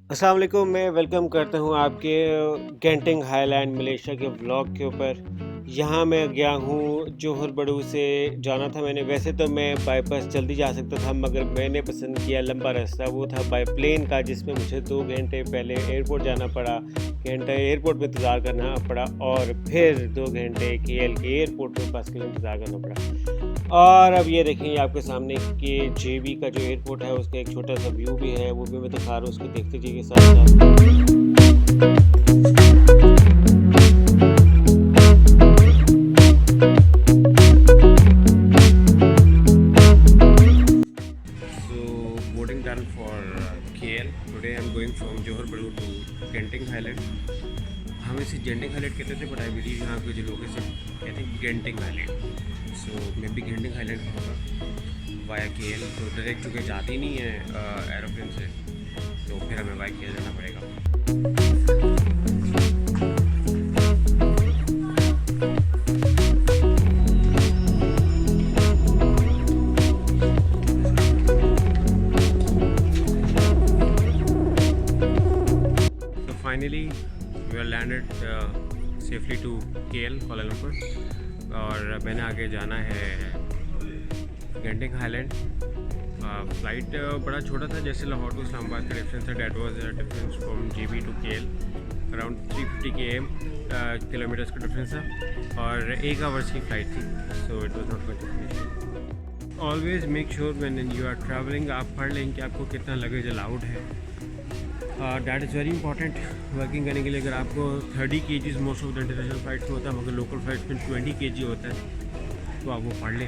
अस्सलाम वालेकुम, मैं वेलकम करता हूँ आपके गेंटिंग हाईलैंड मलेशिया के व्लॉग के ऊपर। यहाँ मैं गया हूँ जोहर बड़ू से जाना था मैंने। वैसे तो मैं बाय बस जल्दी जा सकता था, मगर मैंने पसंद किया लंबा रास्ता, वो था बाय प्लेन का, जिसमें मुझे 2 घंटे पहले एयरपोर्ट जाना पड़ा, घंटा एयरपोर्ट में इंतज़ार करना पड़ा और फिर 2 घंटे केएल के एयरपोर्ट में बस के लिए इंतज़ार करना पड़ा। और अब ये देखें आपके सामने कि जेबी का जो एयरपोर्ट है उसका एक छोटा-सा व्यू भी है, वो भी मैं दिखा रहा हूँ, उसको देखते जाइए साथ-साथ। So boarding done for KL. Today I'm going from Johor Bahru to Genting Highland. हम इसे जेंटिंग हाईलैंड कहते थे, बट आई बिलीव यहाँ पे जो लोग इसे कहते हैं गेंटिंग हाईलैंड। सो मैं भी गेंटिंग हाईलैंड कहूँगा वाया KL। तो डायरेक्ट चूँकि जाती नहीं है एरोप्लेन से, तो फिर हमें वाया KL जाना पड़ेगा। So finally we are landed safely to KL कुआला Lumpur, और मैंने आगे जाना है गेंटिंग हाईलैंड। फ़्लाइट बड़ा छोटा था, जैसे लाहौर टू इस्लामाबाद का डिफरेंस था। That was difference from JB to KL around 350 kilometres का डिफरेंस था, और 1 आवर्स की फ़्लाइट थी। So it was not much of an issue. Always make sure when you are travelling आप पढ़ लें कि आपको कितना लगेज अलाउड है। That is very important working करने के लिए। अगर आपको 30 kg most of the international flights में होता है, मगर लोकल फ़्लाइट्स में 20 kg होता है, तो आप वो पढ़ लें,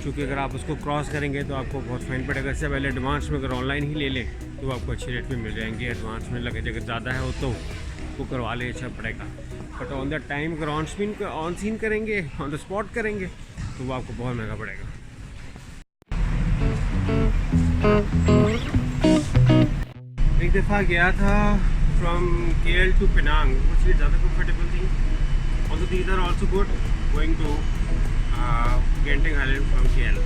क्योंकि अगर आप उसको क्रॉस करेंगे तो आपको बहुत फाइन पड़ेगा। इससे पहले एडवांस में अगर ऑनलाइन ही ले लें तो आपको अच्छे रेट में मिल जाएंगे। एडवांस में लगेज अगर ज़्यादा है तो वो करवा लें, अच्छा पड़ेगा। बट ऑन द टाइम अगर ऑन सीन करेंगे, ऑन द स्पॉट करेंगे, तो वो आपको बहुत महंगा पड़ेगा। एक दफ़ा गया था फ्रॉम KL टू पेनांग, वो चीज़ ज़्यादा कंफर्टेबल थी। Also these are also good going to Genting Highland from KL।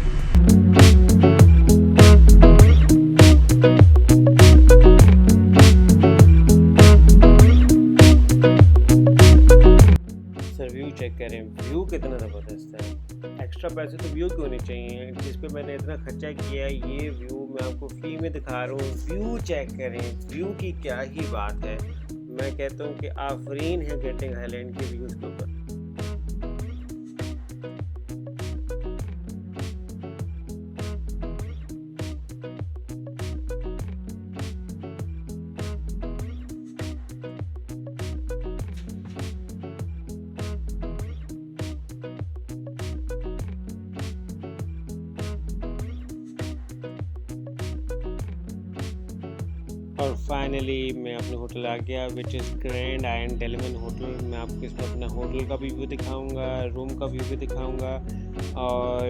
Sir view check करें, व्यू कितना ज़बरदस्त है। एक्स्ट्रा पैसे तो व्यू क्यों नहीं चाहिए, जिस पे मैंने इतना खर्चा किया है। ये व्यू मैं आपको फ्री में दिखा रहा हूँ, व्यू चेक करें। व्यू की क्या ही बात है। मैं कहता हूँ कि आफरीन है गेंटिंग हाईलैंड के व्यूज़ के ऊपर। और फाइनली मैं अपने होटल आ गया, which is Grand Ion Delemen Hotel. मैं आपको इसमें अपना होटल का भी व्यू दिखाऊंगा, रूम का व्यू भी दिखाऊंगा, और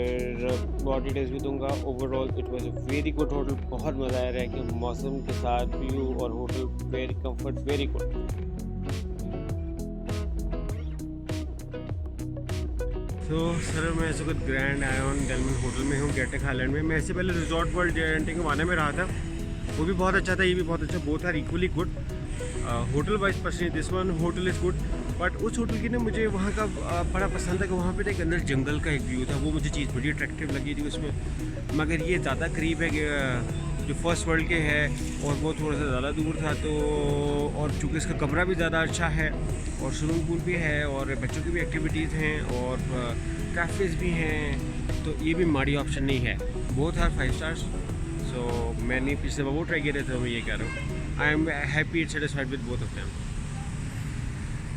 बहुत डिटेल्स भी दूंगा। Overall it was a very good hotel. बहुत मज़ा आ रहा है कि मौसम के साथ व्यू और hotel very comfort, very good. तो सर मैं इस वक्त ग्रैंड आयन डेलमेन होटल में हूँ गेंटिंग हाईलैंड में। मैं इससे पहले रिजॉर्ट वर्ल्ड गेंटिंग वाने में रहा था, वो भी बहुत अच्छा था, ये भी बहुत अच्छा। Both are equally good hotel wise. Personally this one hotel is good, but उस होटल की ना मुझे वहाँ का बड़ा पसंद है कि वहाँ पे एक अंदर जंगल का एक व्यू था। वो मुझे चीज़ बड़ी अट्रैक्टिव लगी थी उसमें। मगर ये ज़्यादा करीब है कि जो फर्स्ट वर्ल्ड के है, और वो थोड़ा सा ज़्यादा दूर था। तो और चूँकि इसका कमरा भी ज़्यादा अच्छा है, और स्विमिंग पूल भी है, और बच्चों की भी एक्टिविटीज़ हैं, और कैफ़ेज़ भी हैं, तो ये भी माड़ी ऑप्शन नहीं है। Both are 5 stars. सो मैंने पिछले बार वो ट्राई किया था, मैं ये कह रहा हूँ I am happy and satisfied with both of them.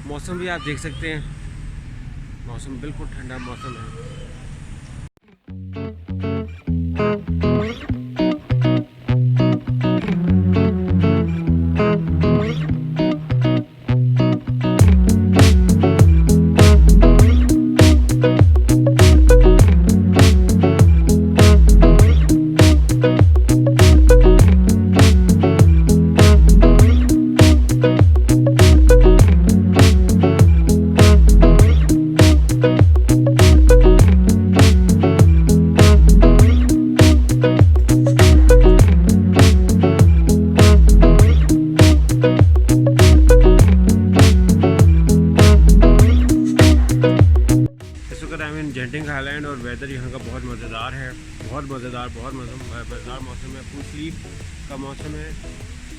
मौसम भी आप देख सकते हैं, मौसम बिल्कुल ठंडा मौसम है। मज़ेदार, बहुत मज़ेदार मौसम है। फुल स्लीव का मौसम है,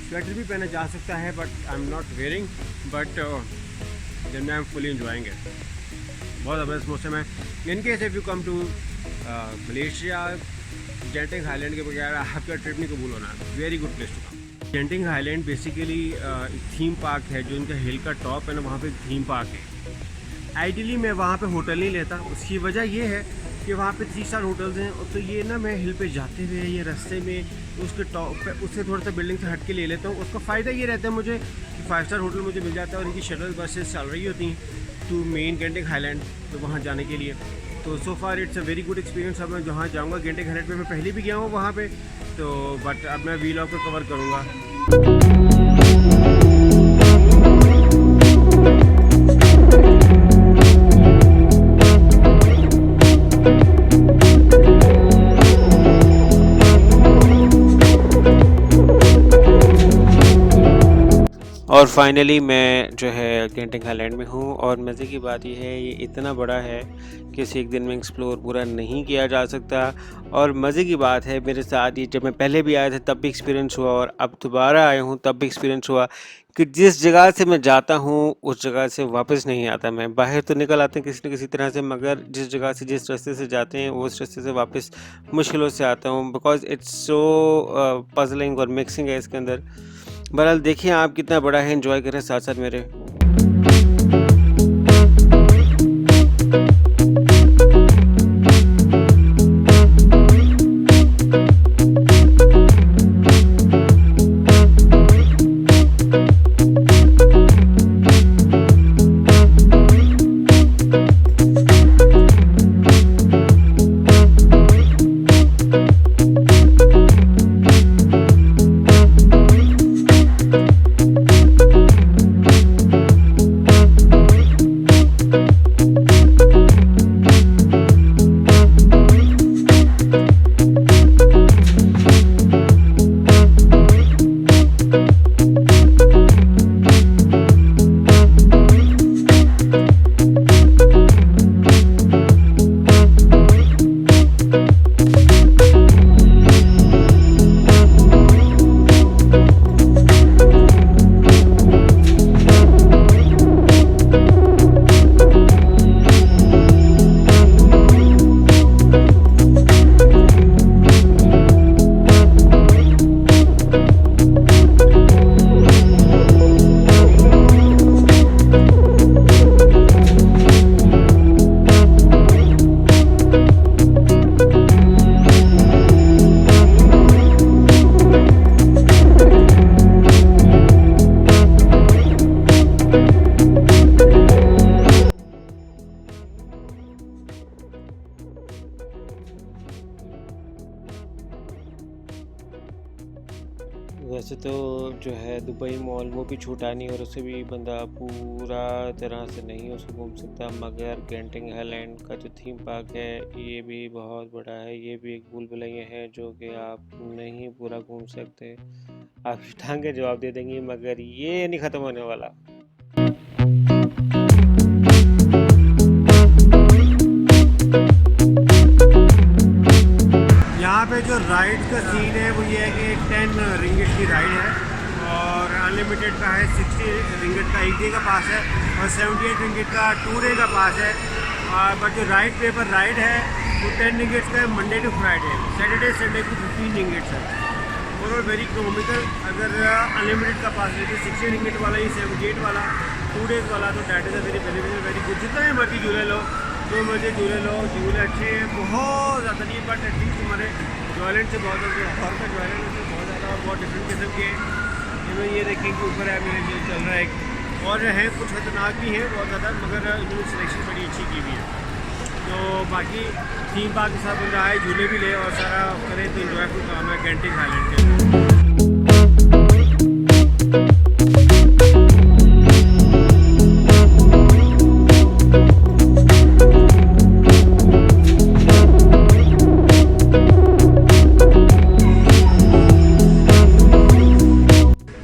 स्वेटर भी पहना जा सकता है but I am not wearing, but then I am fully enjoying it. बहुत ज़बरदस्त मौसम है। In case if you come to Malaysia, Genting Highland के बगैर आपका ट्रिप नहीं कबूल होना। Very good place to come. Genting Highland basically एक थीम पार्क है, जो इनका हिल का टॉप है ना, वहाँ पे एक थीम पार्क है। आइडियली मैं वहाँ पे होटल नहीं लेता, उसकी वजह ये है कि वहाँ पे 3 स्टार होटल्स हैं, और तो ये ना मैं हिल पे जाते हुए ये रास्ते में उसके टॉप पे उससे थोड़ा सा बिल्डिंग से हट के ले लेता हूँ। उसका फ़ायदा ये रहता है मुझे कि 5 स्टार होटल मुझे मिल जाता है, और इनकी शटल बसेस चल रही होती हैं टू मेन गेंटिंग हाईलैंड, तो वहाँ जाने के लिए। तो so far it's a very good experience. अब मैं जहाँ जाऊँगा गेंटिंग हाईलैंड पे मैं पहले भी गया हूँ वहाँ पे, तो बट अब मैं वीलॉग को कवर करूँगा। और फाइनली मैं जो है गेंटिंग हाईलैंड में हूँ, और मज़े की बात यह है ये इतना बड़ा है कि इसे एक दिन में एक्सप्लोर पूरा नहीं किया जा सकता। और मज़े की बात है मेरे साथ ये, जब मैं पहले भी आया था तब भी एक्सपीरियंस हुआ, और अब दोबारा आया हूँ तब भी एक्सपीरियंस हुआ कि जिस जगह से मैं जाता हूँ उस जगह से वापस नहीं आता। मैं बाहर तो निकल आते हैं किसी न किसी तरह से, मगर जिस जगह से जिस रास्ते से जाते हैं उस रास्ते से वापस मुश्किलों से आता हूँ, बिकॉज इट्स सो पजलिंग और मिक्सिंग है इसके अंदर। बहरहाल देखिए आप कितना बड़ा है, एंजॉय करें साथ साथ मेरे। वैसे तो जो है दुबई मॉल वो भी छोटा नहीं, और उससे भी बंदा पूरा तरह से नहीं उसको घूम सकता, मगर गेंटिंग हाईलैंड का जो थीम पार्क है ये भी बहुत बड़ा है। ये भी एक भूल भुलैया है जो कि आप नहीं पूरा घूम सकते। आपकी टांगें जवाब दे देंगी, मगर ये नहीं ख़त्म होने वाला। यहाँ पे जो राइड का सीन है वो ये है कि 10 रिंगिट की राइड है, और अनलिमिटेड का है 60 रिंगिट का 1 डे का पास है, और 78 रिंगिट का 2 डे का पास है। बट जो राइड पेपर राइड है वो 10 रिंगिट्स का है Monday to Friday, Saturday Sunday को 15 रिंगिट्स है। Overall very economical. अगर अनलिमिटेड का पास है तो 60 रिंगिट वाला ही 78 वाला 2 डेज़ वाला, तो that is a very beneficial, very good. जितना मर्जी झूले लो, जो मर्जी झूले लो, झूले अच्छे हैं, बहुत ज़्यादा नहीं, बट एटलीस्ट तुम्हारे जॉयलेंट से बहुत ज़्यादा, और का जॉयलेंट से बहुत ज़्यादा, बहुत डिफरेंट किस्म के। ये देखें कि ऊपर है मेरे जो चल रहा है, और हैं कुछ खतरनाक भी हैं बहुत ज़्यादा, मगर इन्होंने सिलेक्शन बड़ी अच्छी की हुई है। तो बाकी थीम पार्क के साथ बन रहा है, झूले भी ले और सारा करें तो इन्जॉयफुल काम है गेंटिंग हाईलैंड के।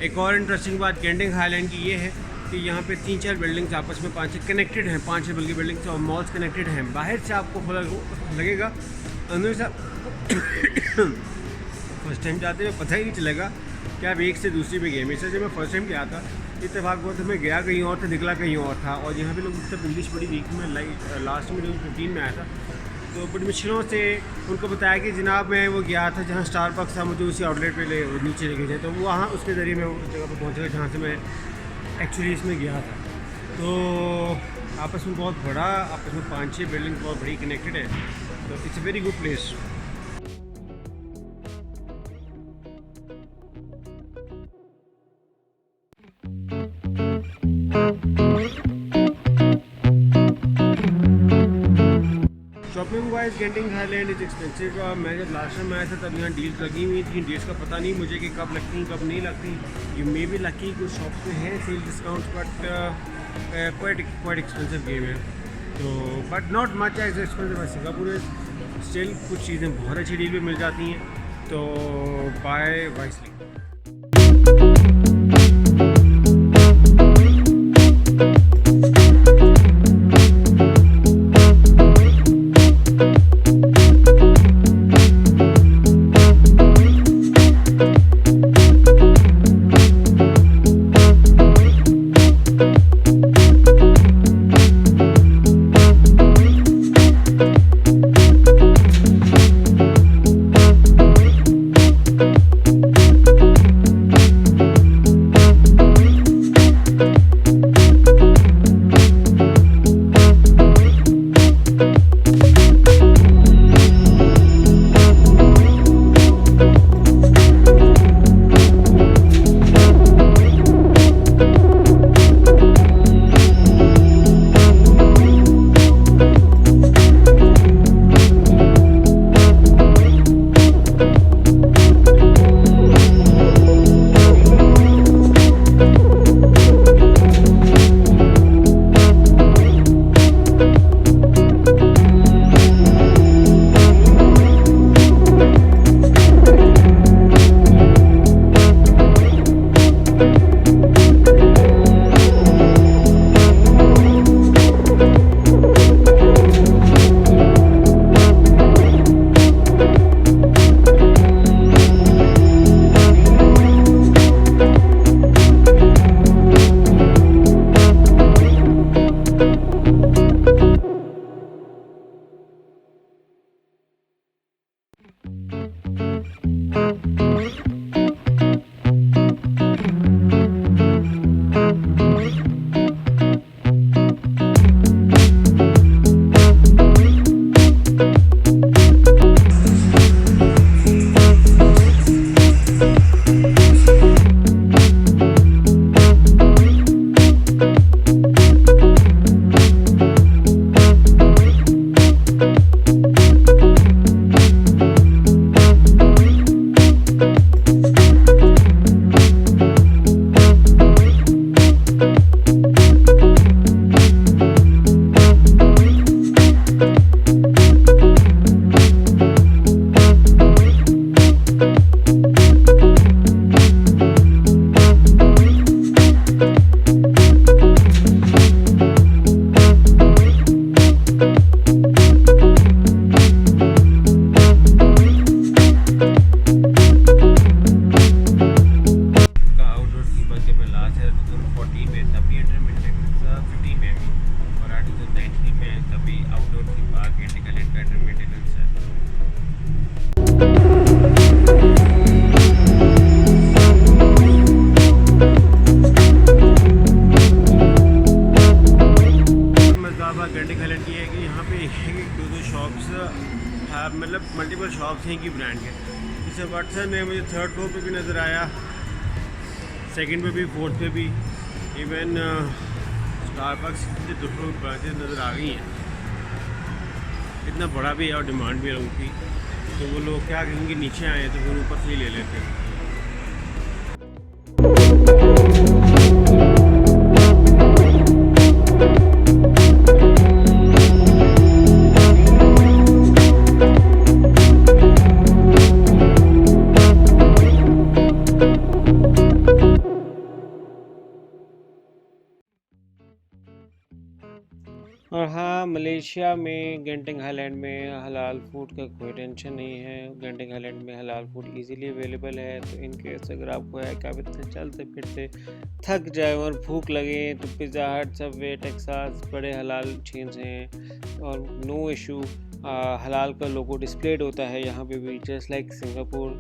एक और इंटरेस्टिंग बात गेंटिंग हाईलैंड की ये है कि यहाँ पे 3-4 बिल्डिंग्स आपस में 5-6 कनेक्टेड हैं, 5-6 बल्कि बिल्डिंग्स और मॉल्स कनेक्टेड हैं। बाहर से आपको लगेगा, अंदर से फर्स्ट टाइम जाते हुए पता ही नहीं चलेगा कि आप एक से दूसरी में गए। मेरे जब मैं फर्स्ट टाइम गया था इत्तेफाक बहुत मैं गया कहीं और था, निकला कहीं और था, और यहाँ पे लोग सब इंग्लिश बड़ी वीक में लास्ट में 2015 में आया था। तो बड़ी मुश्किलों से उनको बताया कि जनाब मैं वो गया था जहाँ स्टारबक्स था, मुझे उसी आउटलेट पे नीचे लेके जाए, तो वहाँ उसके ज़रिए मैं उस जगह पर पहुँचा जहाँ से मैं एक्चुअली इसमें गया था। तो आपस में बहुत बड़ा, आपस में 5-6 बिल्डिंग बहुत बड़ी कनेक्टेड है, तो it's a very good place. Shopping wise Genting Thailand is expensive. मैं जब लास्ट टाइम आया था तब यहाँ डील्स लगी हुई थी। डील्स का पता नहीं मुझे कि कब लगती कब नहीं लगती। यू मे बी लकी, कुछ शॉप्स में हैं sale discounts, but quite expensive game है। तो but not much as expensive as Singapore. Still कुछ चीज़ें बहुत अच्छी डील पे मिल जाती हैं, तो बाय वाइसली। मतलब मल्टीपल शॉप्स हैं कि ब्रांड के। जैसे वाटसन है, मुझे थर्ड फ्लोर पे भी नज़र आया, सेकंड पे भी, फोर्थ पे भी, इवन स्टारबक्स की दो ब्रांचेज नज़र आ गई हैं। इतना बड़ा भी है और डिमांड भी है लोगों की, तो वो लोग क्या करेंगे, नीचे आए तो फिर ऊपर से ही ले लेते हैं। और हाँ, मलेशिया में गेंटिंग आइलैंड में हलाल फूड का कोई टेंशन नहीं है। गेंटिंग आइलैंड में हलाल फूड इजीली अवेलेबल है। तो इन केस अगर आपको है कि आप इतने चलते फिरते थक जाए और भूख लगे तो पिज़्ज़ा हट, सबवे, टेक्सास बड़े हलाल चेन्स हैं और नो इशू। हलाल का लोगो डिस्प्लेड होता है यहाँ पे भी, जस्ट लाइक सिंगापुर।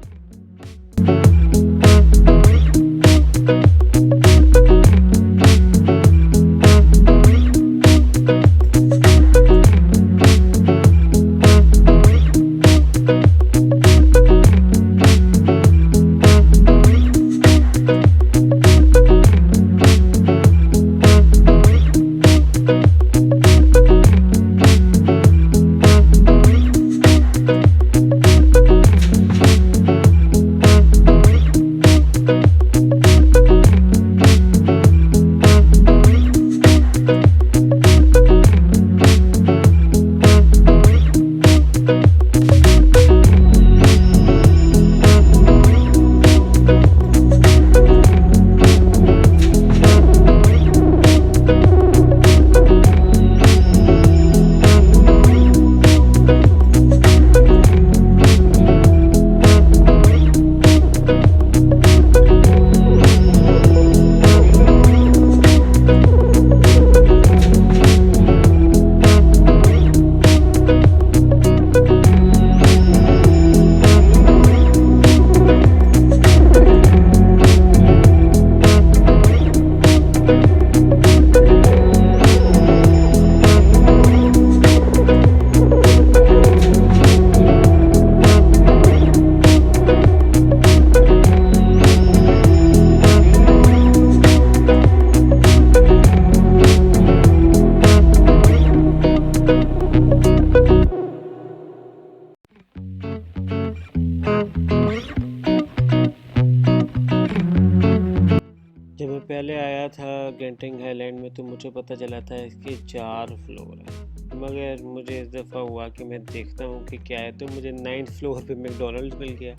जब मैं पहले आया था गेंटिंग आइलैंड में तो मुझे पता चला था इसके 4 फ्लोर हैं, मगर मुझे इस दफ़ा हुआ कि मैं देखता हूँ कि क्या है, तो मुझे 9th फ्लोर पे मैकडोनल्ड्स मिल गया।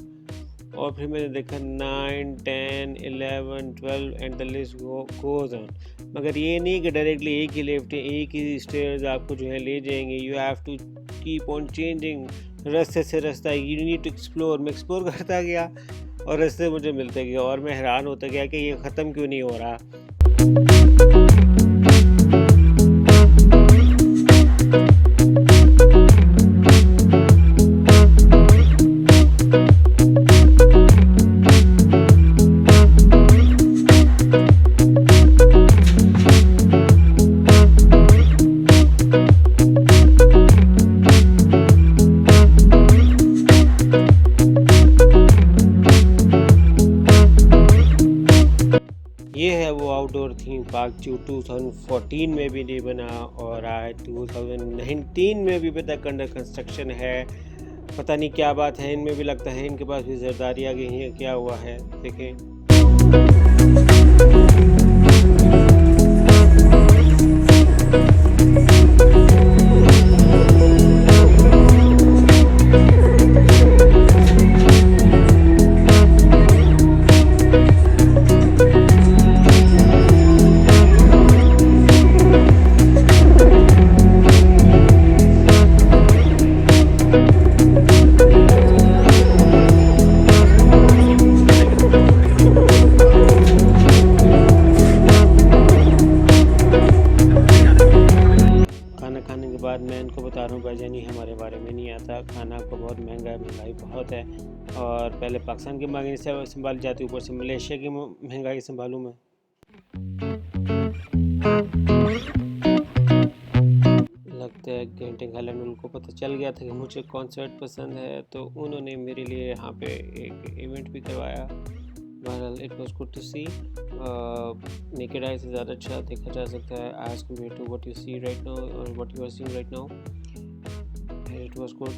और फिर मैंने देखा 9, 10, 11, 12 and the list goes on. मगर ये नहीं कि डायरेक्टली एक ही लिफ्ट है, एक ही स्टेयर्स आपको जो है ले जाएंगे। You have to keep on changing, रास्ते से रास्ता, यू नीड टू एक्सप्लोर। मैं एक्सप्लोर करता गया और रास्ते मुझे मिलते गए और मैं हैरान होता गया कि ये ख़त्म क्यों नहीं हो रहा। ये है वो आउटडोर थीम पार्क जो 2014 में भी नहीं बना और आज 2019 में भी अभी तक अंडर कंस्ट्रक्शन है। पता नहीं क्या बात है इनमें भी, लगता है इनके पास भी ज़रदारी आ गई है, क्या हुआ है देखें। खाने के बाद मैं इनको बता रहा हूँ भाईजान ये हमारे बारे में नहीं आता, खाना आपको बहुत महंगा है, महंगाई बहुत है। और पहले पाकिस्तान की महंगाई से संभाल जाती, ऊपर से मलेशिया की महंगाई संभालूँ मैं। लगता है गेंटिंग आइलैंड उनको पता चल गया था कि मुझे कॉन्सर्ट पसंद है, तो उन्होंने मेरे लिए यहाँ पे एक इवेंट भी करवाया। बहरहाल it was good to see. Naked eye से ज़्यादा अच्छा देखा जा सकता है as compare to what you see right now और what you are seeing right now. It was good.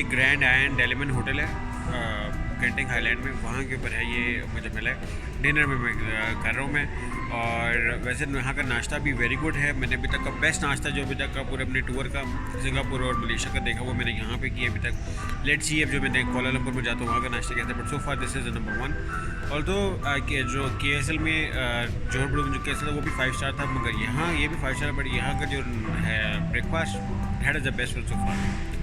Grand Ion Delemen Hotel है गेंटिंग हाईलैंड में, वहाँ के ऊपर है ये मुझे मिला है। डिनर में मैं कर रहा हूँ मैं। और वैसे यहाँ का नाश्ता भी वेरी गुड है। मैंने अभी तक का बेस्ट नाश्ता जो अभी तक का पूरे अपने टूर का सिंगापुर और मलेशिया का देखा हुआ मैंने यहाँ पे किया अभी तक। लेट्स सी अब जो मैं कोलालंपुर में जाता हूँ वहाँ का नाश्ता कैसा है, but so far this is number 1। Although जो KSL में जोहर में जो KSL है वो भी 5 स्टार था, मगर यहाँ ये भी 5 स्टार, बट यहाँ का जो है breakfast had is the best so far.